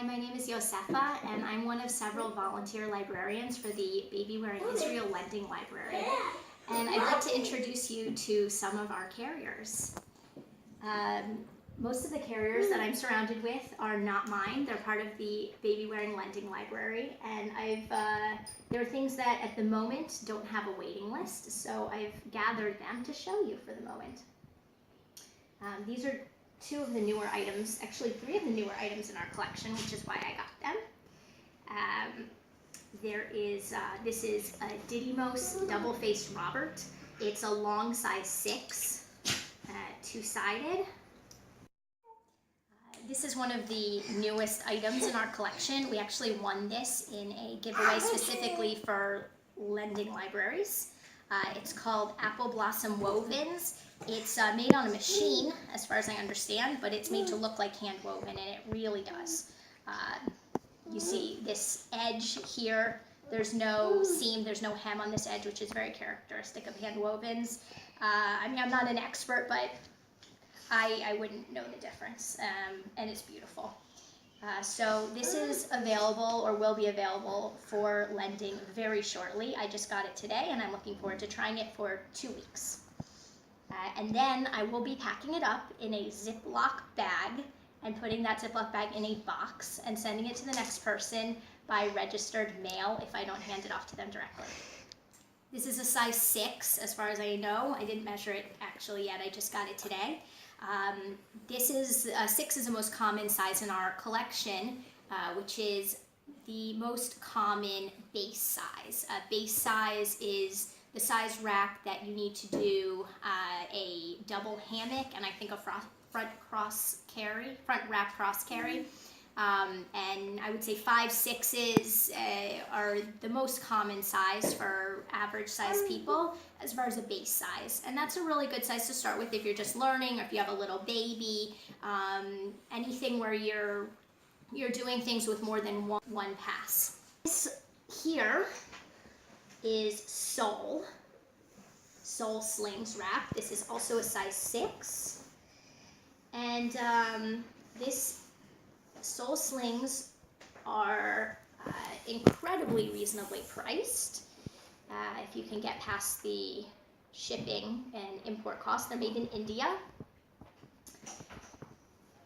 Hi, my name is Yosefa, and I'm one of several volunteer librarians for the Babywearing Israel Lending Library. And I'd like to introduce you to some of our carriers. Most of the carriers that I'm surrounded with are not mine. They're part of the Babywearing Lending Library, and there are things that at the moment don't have a waiting list, so I've gathered them to show you for the moment. These are two of the newer items, actually three of the newer items in our collection, which is why I got them. This is a Didymos double-faced Robert. It's a long size 6, two-sided. This is one of the newest items in our collection. We actually won this in a giveaway specifically for lending libraries. It's called Apple Blossom Wovens. It's made on a machine, as far as I understand, but it's made to look like hand woven, and it really does. You see this edge here. There's no seam, there's no hem on this edge, which is very characteristic of hand wovens. I mean, I'm not an expert, but I wouldn't know the difference, and it's beautiful. So this is available, or will be available, for lending very shortly. I just got it today, and I'm looking forward to trying it for 2 weeks. And then I will be packing it up in a Ziploc bag and putting that Ziploc bag in a box and sending it to the next person by registered mail if I don't hand it off to them directly. This is a size 6, as far as I know. I didn't measure it actually yet. I just got it today. This is 6 is the most common size in our collection, which is the most common base size. Base size is the size rack that you need to do a double hammock and I think a front rack cross carry. And I would say 5, 6s are the most common size for average size people as far as a base size. And that's a really good size to start with if you're just learning, or if you have a little baby, anything where you're doing things with more than one pass. This here is Soul Slings wrap. This is also a size 6. And this Soul Slings are incredibly reasonably priced. If you can get past the shipping and import costs, they're made in India.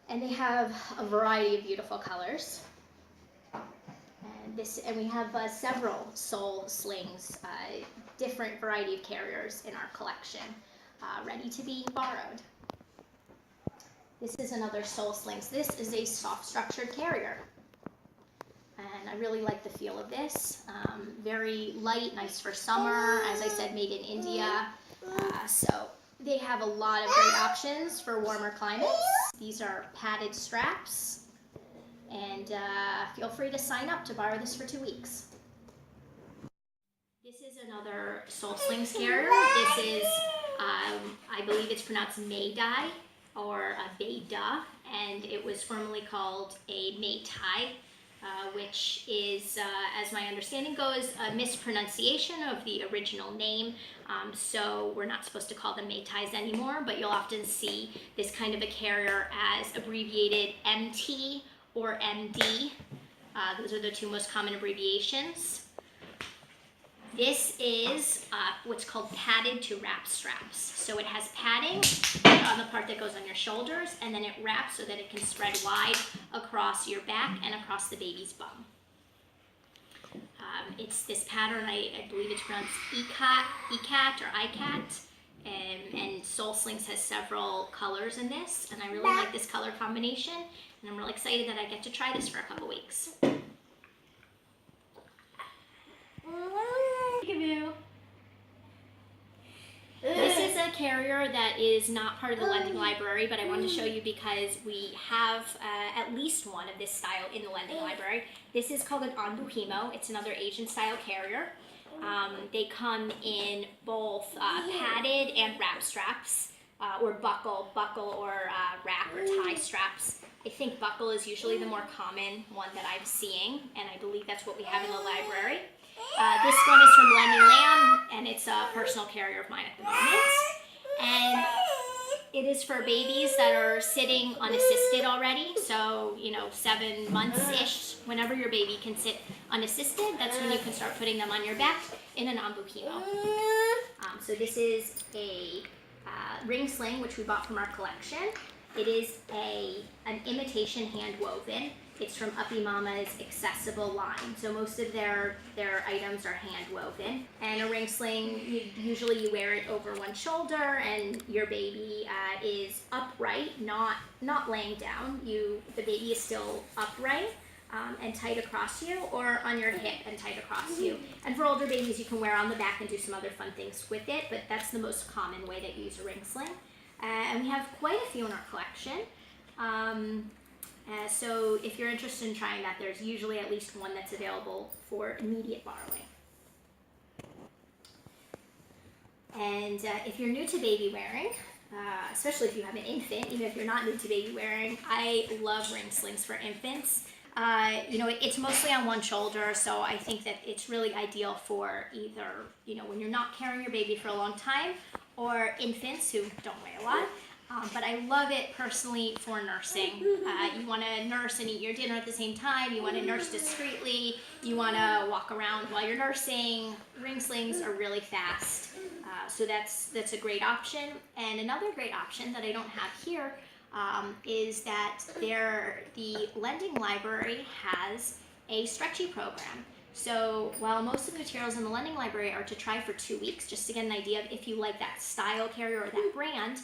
And they have a variety of beautiful colors. And we have several Soul Slings, different variety of carriers in our collection, ready to be borrowed. This is another Soul Slings. This is a soft structured carrier. And I really like the feel of this. Very light, nice for summer. As I said, made in India. So they have a lot of great options for warmer climates. These are padded straps. And feel free to sign up to borrow this for 2 weeks. This is another Soul Slings carrier. This is, I believe it's pronounced Maydai or a Bayda, and it was formerly called a Maytai, which is, as my understanding goes, a mispronunciation of the original name. So we're not supposed to call them Maytais anymore, but you'll often see this kind of a carrier as abbreviated MT or MD. Those are the two most common abbreviations. This is what's called padded to wrap straps. So it has padding on the part that goes on your shoulders, and then it wraps so that it can spread wide across your back and across the baby's bum. It's this pattern, I believe it's pronounced ECAT or ICAT, and Soul Slings has several colors in this, and I really like this color combination, and I'm really excited that I get to try this for a couple weeks. This is a carrier that is not part of the lending library, but I wanted to show you because we have at least one of this style in the lending library. This is called an Anduhimo. It's another Asian style carrier. They come in both padded and wrap straps, or buckle or wrap or tie straps. I think buckle is usually the more common one that I'm seeing, and I believe that's what we have in the library. This one is from Lemon Lamb, and it's a personal carrier of mine at the moment. And It is for babies that are sitting unassisted already. So, 7 months-ish, whenever your baby can sit unassisted, that's when you can start putting them on your back in a non-buchemo. So this is a ring sling, which we bought from our collection. It is an imitation hand woven. It's from Uppy Mama's accessible line. So most of their items are hand woven. And a ring sling, usually you wear it over one shoulder, and your baby is upright, not laying down. The baby is still upright and tight across you, or on your hip and tight across you. And for older babies, you can wear on the back and do some other fun things with it, but that's the most common way that you use a ring sling. And we have quite a few in our collection. So if you're interested in trying that, there's usually at least one that's available for immediate borrowing. And if you're new to baby wearing, especially if you have an infant, even if you're not new to baby wearing, I love ring slings for infants. It's mostly on one shoulder, so I think that it's really ideal for either, when you're not carrying your baby for a long time, or infants who don't weigh a lot. But I love it personally for nursing. You want to nurse and eat your dinner at the same time. You want to nurse discreetly. You want to walk around while you're nursing. Ring slings are really fast. So that's a great option. And another great option that I don't have here is that the lending library has a stretchy program. So while most of the materials in the lending library are to try for 2 weeks, just to get an idea of if you like that style carrier or that brand,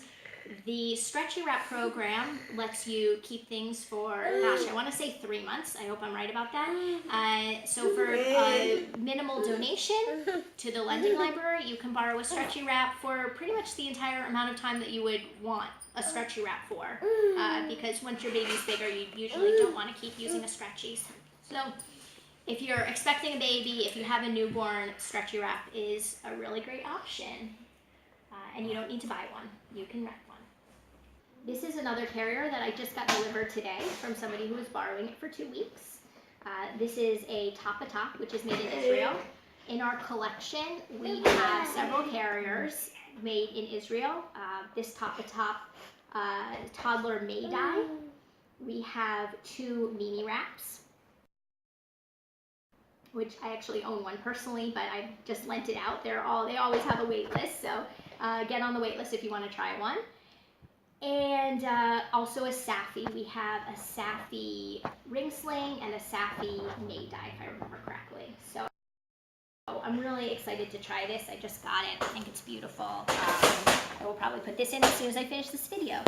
the Stretchy Wrap program lets you keep things for, I want to say 3 months. I hope I'm right about that. So for a minimal donation to the lending library, you can borrow a Stretchy Wrap for pretty much the entire amount of time that you would want a Stretchy Wrap for. Because once your baby's bigger, you usually don't want to keep using a Stretchy. So if you're expecting a baby, if you have a newborn, Stretchy Wrap is a really great option. And you don't need to buy one. You can rent one. This is another carrier that I just got delivered today from somebody who was borrowing it for 2 weeks. This is a Toptop, which is made in Israel. In our collection, we have several carriers made in Israel. This Toptop toddler May-Dye. We have 2 mini wraps, which I actually own one personally, but I just lent it out. They always have a wait list, so get on the wait list if you want to try one. And also a Safi. We have a Safi ring sling and a Safi May-Dye, if I remember correctly. So I'm really excited to try this. I just got it. I think it's beautiful. I will probably put this in as soon as I finish this video.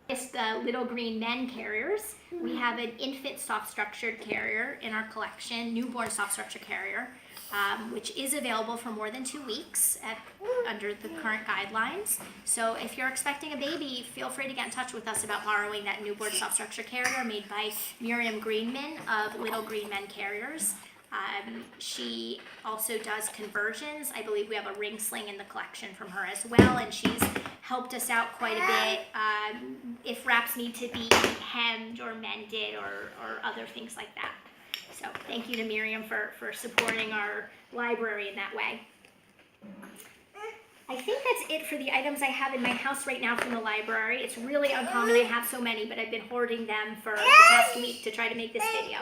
This little green men carriers. We have an infant soft structured carrier in our collection, newborn soft structure carrier, which is available for more than 2 weeks under the current guidelines. So if you're expecting a baby, feel free to get in touch with us about borrowing that newborn soft structure carrier made by Miriam Greenman of Little Green Men Carriers. She also does conversions. I believe we have a ring sling in the collection from her as well, and she's helped us out quite a bit if wraps need to be hemmed or mended or other things like that. So thank you to Miriam for supporting our library in that way. I think that's it for the items I have in my house right now from the library. It's really uncommon I have so many, but I've been hoarding them for the past week to try to make this video.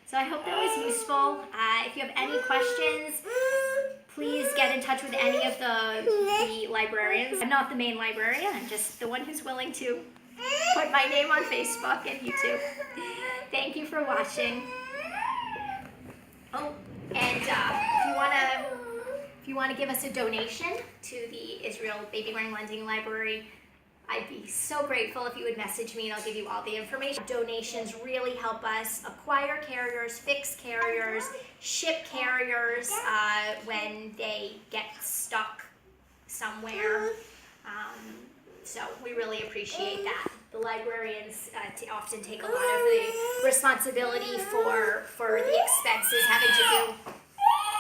So I hope that was useful. If you have any questions, please get in touch with any of the librarians. I'm not the main librarian, I'm just the one who's willing to put my name on Facebook and YouTube. Thank you for watching. Oh, and if you want to give us a donation to the Israel Babywearing Lending Library, I'd be so grateful if you would message me and I'll give you all the information. Donations really help us acquire carriers, fix carriers, ship carriers when they get stuck somewhere. So we really appreciate that. The librarians often take a lot of the responsibility for the expenses having to do.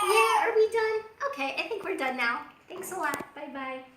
Yeah, are we done? Okay, I think we're done now. Thanks a lot. Bye-bye.